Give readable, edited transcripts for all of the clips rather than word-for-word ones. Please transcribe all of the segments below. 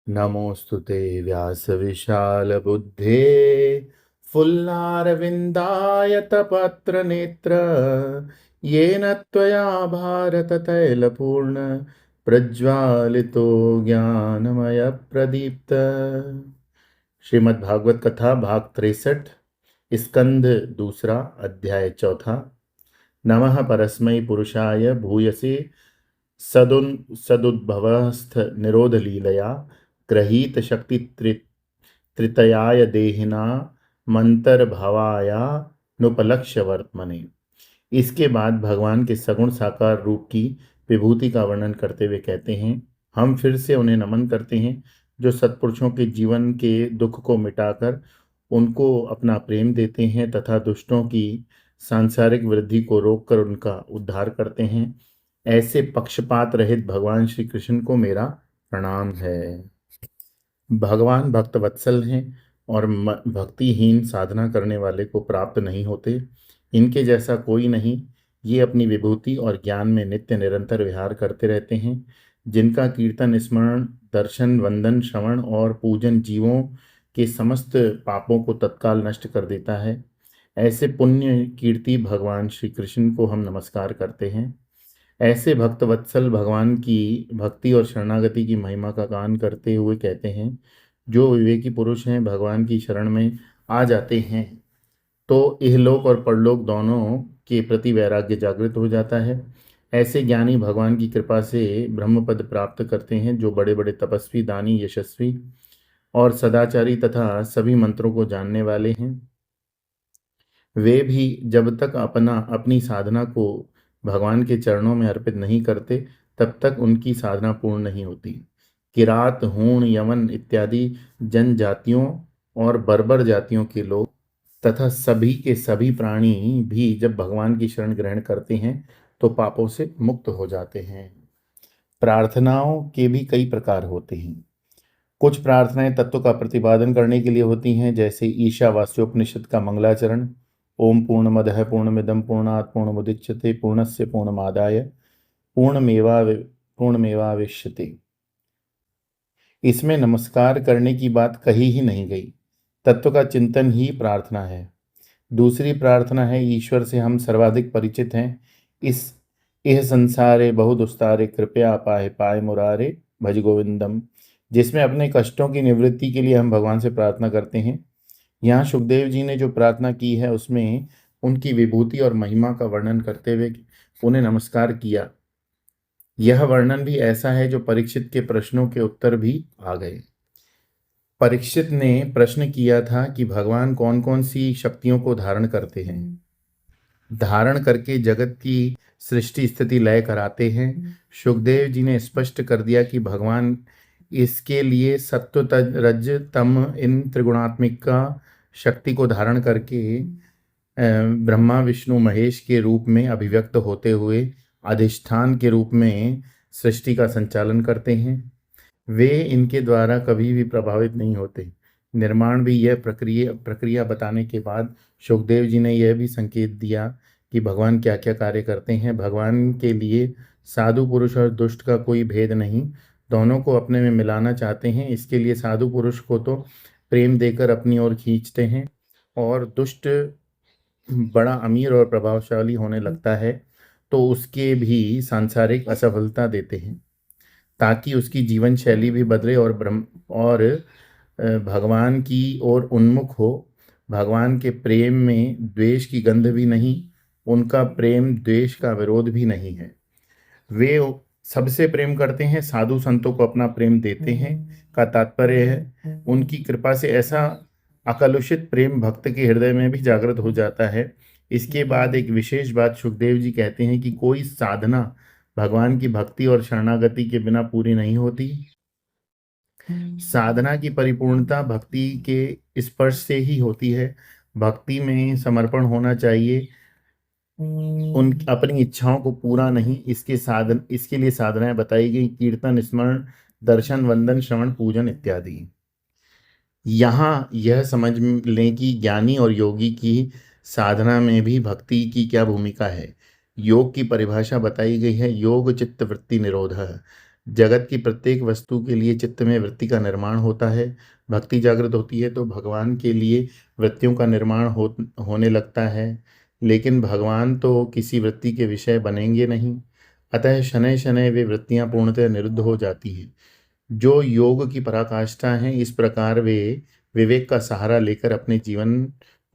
नमोऽस्तु ते व्यासविशालबुद्धे फुल्लारविन्दायतपत्रनेत्र येन त्वया भारततैलपूर्ण प्रज्वालितो ज्ञानमयप्रदीप्त। श्रीमद्भागवत कथा भाग 63, स्कंध दूसरा, अध्याय चौथा। नमः परस्मै पुरुषाय भूयसे सदुद्भवस्थ निरोध लीलया ग्रहीत शक्ति त्रितयाय देहिना मंतर्भवाया नुपलक्ष्य वर्तमने। इसके बाद भगवान के सगुण साकार रूप की विभूति का वर्णन करते हुए कहते हैं, हम फिर से उन्हें नमन करते हैं जो सत्पुरुषों के जीवन के दुख को मिटाकर उनको अपना प्रेम देते हैं तथा दुष्टों की सांसारिक वृद्धि को रोककर उनका उद्धार करते हैं। ऐसे पक्षपात रहित भगवान श्री कृष्ण को मेरा प्रणाम है। भगवान भक्त वत्सल हैं और भक्तिहीन साधना करने वाले को प्राप्त नहीं होते। इनके जैसा कोई नहीं। ये अपनी विभूति और ज्ञान में नित्य निरंतर विहार करते रहते हैं। जिनका कीर्तन, स्मरण, दर्शन, वंदन, श्रवण और पूजन जीवों के समस्त पापों को तत्काल नष्ट कर देता है, ऐसे पुण्य कीर्ति भगवान श्री कृष्ण को हम नमस्कार करते हैं। ऐसे भक्त वत्सल भगवान की भक्ति और शरणागति की महिमा का गान करते हुए कहते हैं, जो विवेकी पुरुष हैं भगवान की शरण में आ जाते हैं तो इहलोक और परलोक दोनों के प्रति वैराग्य जागृत हो जाता है। ऐसे ज्ञानी भगवान की कृपा से ब्रह्मपद प्राप्त करते हैं। जो बड़े बड़े तपस्वी, दानी, यशस्वी और सदाचारी तथा सभी मंत्रों को जानने वाले हैं, वे भी जब तक अपनी साधना को भगवान के चरणों में अर्पित नहीं करते तब तक उनकी साधना पूर्ण नहीं होती। किरात, हूण, यवन इत्यादि जनजातियों और बर्बर जातियों के लोग तथा सभी के सभी प्राणी भी जब भगवान की शरण ग्रहण करते हैं तो पापों से मुक्त हो जाते हैं। प्रार्थनाओं के भी कई प्रकार होते हैं। कुछ प्रार्थनाएं तत्व का प्रतिपादन करने के लिए होती हैं, जैसे ईशावास्योपनिषद का मंगलाचरण, ओम पूर्णमदः पूर्णमिदं पूर्णात् पूर्णमुदच्यते पूर्णस्य पूर्णमादाय पूर्णमेवावशिष्यते। इसमें नमस्कार करने की बात कही ही नहीं गई। तत्व का चिंतन ही प्रार्थना है। दूसरी प्रार्थना है, ईश्वर से हम सर्वाधिक परिचित हैं, इस यह संसारे बहु दुस्तारे कृपया पाए पाए मुरारे भज गोविंदम, जिसमें अपने कष्टों की निवृत्ति के लिए हम भगवान से प्रार्थना करते हैं। यहाँ सुखदेव जी ने जो प्रार्थना की है उसमें उनकी विभूति और महिमा का वर्णन करते हुए उन्हें नमस्कार किया। यह वर्णन भी ऐसा है जो परीक्षित के प्रश्नों के उत्तर भी आ गए। परीक्षित ने प्रश्न किया था कि भगवान कौन कौन सी शक्तियों को धारण करते हैं, धारण करके जगत की सृष्टि स्थिति लय कराते हैं। सुखदेव जी ने स्पष्ट कर दिया कि भगवान इसके लिए सत्व रज तम इन त्रिगुणात्मिका शक्ति को धारण करके ब्रह्मा विष्णु महेश के रूप में अभिव्यक्त होते हुए अधिष्ठान के रूप में सृष्टि का संचालन करते हैं। वे इनके द्वारा कभी भी प्रभावित नहीं होते। निर्माण भी यह प्रक्रिया बताने के बाद सुखदेव जी ने यह भी संकेत दिया कि भगवान क्या क्या कार्य करते हैं। भगवान के लिए साधु पुरुष और दुष्ट का कोई भेद नहीं, दोनों को अपने में मिलाना चाहते हैं। इसके लिए साधु पुरुष को तो प्रेम देकर अपनी ओर खींचते हैं और दुष्ट बड़ा अमीर और प्रभावशाली होने लगता है तो उसके भी सांसारिक असफलता देते हैं, ताकि उसकी जीवन शैली भी बदले और भगवान की ओर उन्मुख हो। भगवान के प्रेम में द्वेष की गंध भी नहीं, उनका प्रेम द्वेष का विरोध भी नहीं है। वे सबसे प्रेम करते हैं, साधु संतों को अपना प्रेम देते हैं का तात्पर्य है उनकी कृपा से ऐसा अकलुषित प्रेम भक्त के हृदय में भी जागृत हो जाता है। इसके बाद एक विशेष बात सुखदेव जी कहते हैं कि कोई साधना भगवान की भक्ति और शरणागति के बिना पूरी नहीं होती। साधना की परिपूर्णता भक्ति के स्पर्श से ही होती है। भक्ति में समर्पण होना चाहिए, उन अपनी इच्छाओं को पूरा नहीं। इसके लिए साधनाएं बताई गई, कीर्तन, स्मरण, दर्शन, वंदन, श्रवण, पूजन इत्यादि। यहाँ यह समझ लें कि ज्ञानी और योगी की साधना में भी भक्ति की क्या भूमिका है। योग की परिभाषा बताई गई है, योग चित्त वृत्ति निरोध। जगत की प्रत्येक वस्तु के लिए चित्त में वृत्ति का निर्माण होता है। भक्ति जागृत होती है तो भगवान के लिए वृत्तियों का निर्माण होने लगता है, लेकिन भगवान तो किसी वृत्ति के विषय बनेंगे नहीं। अतः शनैः शनैः वे वृत्तियां पूर्णतः निरुद्ध हो जाती हैं। जो योग की पराकाष्ठा हैं, इस प्रकार वे विवेक का सहारा लेकर अपने जीवन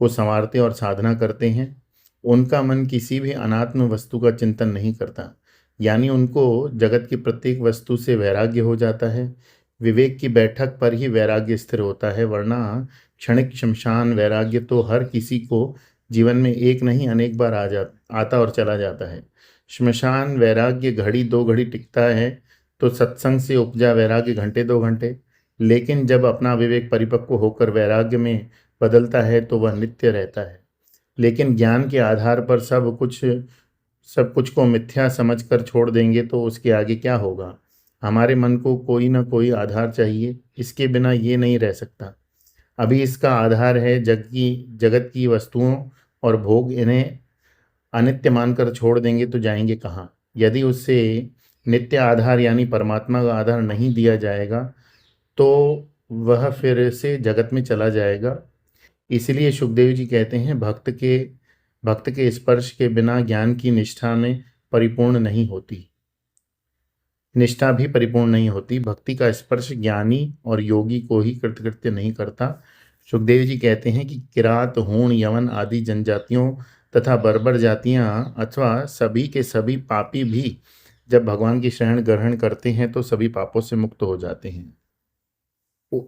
को संवारते और साधना करते हैं। उनका मन किसी भी अनात्म वस्तु का चिंतन नहीं करता, यानी उनको जगत की प्रत्येक वस्तु से वैराग्य हो जाता है। विवेक की बैठक पर ही वैराग्य स्थिर होता है, वरना क्षणिक शमशान वैराग्य तो हर किसी को जीवन में एक नहीं अनेक बार आता और चला जाता है। श्मशान वैराग्य घड़ी दो घड़ी टिकता है, तो सत्संग से उपजा वैराग्य घंटे दो घंटे। लेकिन जब अपना विवेक परिपक्व होकर वैराग्य में बदलता है तो वह नित्य रहता है। लेकिन ज्ञान के आधार पर सब कुछ को मिथ्या समझकर छोड़ देंगे तो उसके आगे क्या होगा। हमारे मन को कोई ना कोई आधार चाहिए, इसके बिना ये नहीं रह सकता। अभी इसका आधार है जगत की वस्तुओं और भोग। इन्हें अनित्य मानकर छोड़ देंगे तो जाएंगे कहाँ। यदि उससे नित्य आधार यानी परमात्मा का आधार नहीं दिया जाएगा तो वह फिर से जगत में चला जाएगा। इसलिए सुखदेव जी कहते हैं, भक्त के स्पर्श के बिना ज्ञान की निष्ठा भी परिपूर्ण नहीं होती। भक्ति का स्पर्श ज्ञानी और योगी को ही कृतकृत्य नहीं करता। सुखदेव जी कहते हैं कि किरात, हूण, यवन आदि जनजातियों तथा बर्बर जातियां अथवा सभी के सभी पापी भी जब भगवान की शरण ग्रहण करते हैं तो सभी पापों से मुक्त हो जाते हैं।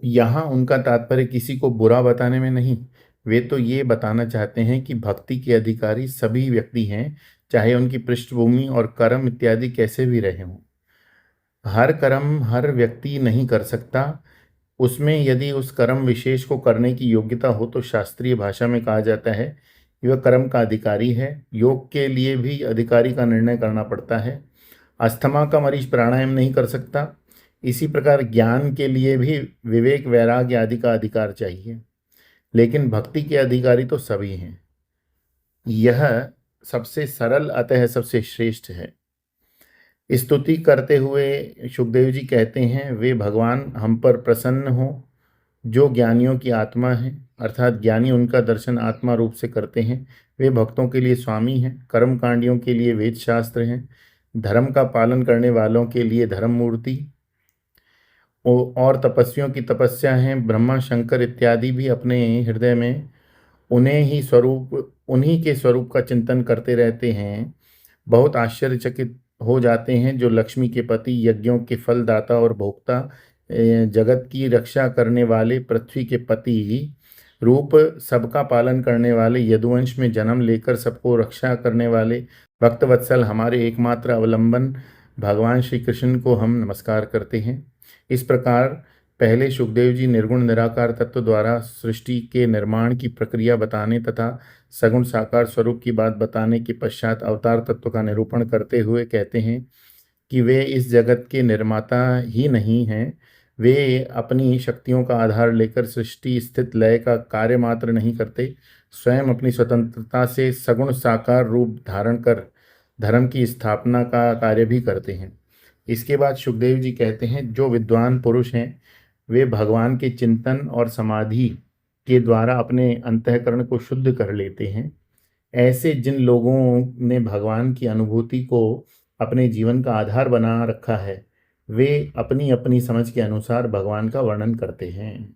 यहाँ उनका तात्पर्य किसी को बुरा बताने में नहीं, वे तो ये बताना चाहते हैं कि भक्ति के अधिकारी सभी व्यक्ति हैं, चाहे उनकी पृष्ठभूमि और कर्म इत्यादि कैसे भी रहे हों। हर कर्म हर व्यक्ति नहीं कर सकता। उसमें यदि उस कर्म विशेष को करने की योग्यता हो तो शास्त्रीय भाषा में कहा जाता है कि वह कर्म का अधिकारी है। योग के लिए भी अधिकारी का निर्णय करना पड़ता है। अस्थमा का मरीज प्राणायाम नहीं कर सकता। इसी प्रकार ज्ञान के लिए भी विवेक, वैराग्य आदि का अधिकार चाहिए, लेकिन भक्ति के अधिकारी तो सभी हैं। यह सबसे सरल अतः सबसे श्रेष्ठ है। स्तुति करते हुए सुखदेव जी कहते हैं, वे भगवान हम पर प्रसन्न हो जो ज्ञानियों की आत्मा है, अर्थात ज्ञानी उनका दर्शन आत्मा रूप से करते हैं। वे भक्तों के लिए स्वामी हैं, कर्मकांडियों के लिए वेद शास्त्र हैं, धर्म का पालन करने वालों के लिए धर्म मूर्ति और तपस्वियों की तपस्या हैं। ब्रह्मा, शंकर इत्यादि भी अपने हृदय में उन्हीं के स्वरूप का चिंतन करते रहते हैं। बहुत आश्चर्यचकित हो जाते हैं जो लक्ष्मी के पति, यज्ञों के फलदाता और भोक्ता, जगत की रक्षा करने वाले, पृथ्वी के पति रूप, सबका पालन करने वाले, यदुवंश में जन्म लेकर सबको रक्षा करने वाले, भक्तवत्सल हमारे एकमात्र अवलंबन भगवान श्री कृष्ण को हम नमस्कार करते हैं। इस प्रकार पहले सुखदेव जी निर्गुण निराकार तत्व द्वारा सृष्टि के निर्माण की प्रक्रिया बताने तथा सगुण साकार स्वरूप की बात बताने के पश्चात अवतार तत्व का निरूपण करते हुए कहते हैं कि वे इस जगत के निर्माता ही नहीं हैं। वे अपनी शक्तियों का आधार लेकर सृष्टि स्थित लय का कार्य मात्र नहीं करते, स्वयं अपनी स्वतंत्रता से सगुण साकार रूप धारण कर धर्म की स्थापना का कार्य भी करते हैं। इसके बाद सुखदेव जी कहते हैं, जो विद्वान पुरुष हैं वे भगवान के चिंतन और समाधि के द्वारा अपने अंतःकरण को शुद्ध कर लेते हैं। ऐसे जिन लोगों ने भगवान की अनुभूति को अपने जीवन का आधार बना रखा है, वे अपनी अपनी समझ के अनुसार भगवान का वर्णन करते हैं।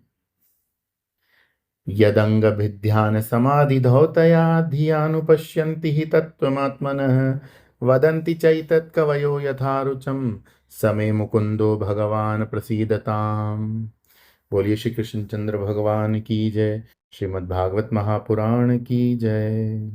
यदंग भिध्यान समाधिधौ तया धियानुपश्यन्ति हि तत्त्वमात्मनः वदन्ति चैतत्कवयो यथा रुचं समे मुकुंदो भगवान प्रसीदताम्। बोलिए श्री कृष्णचंद्र भगवान की जय। श्रीमद् भागवत महापुराण की जय।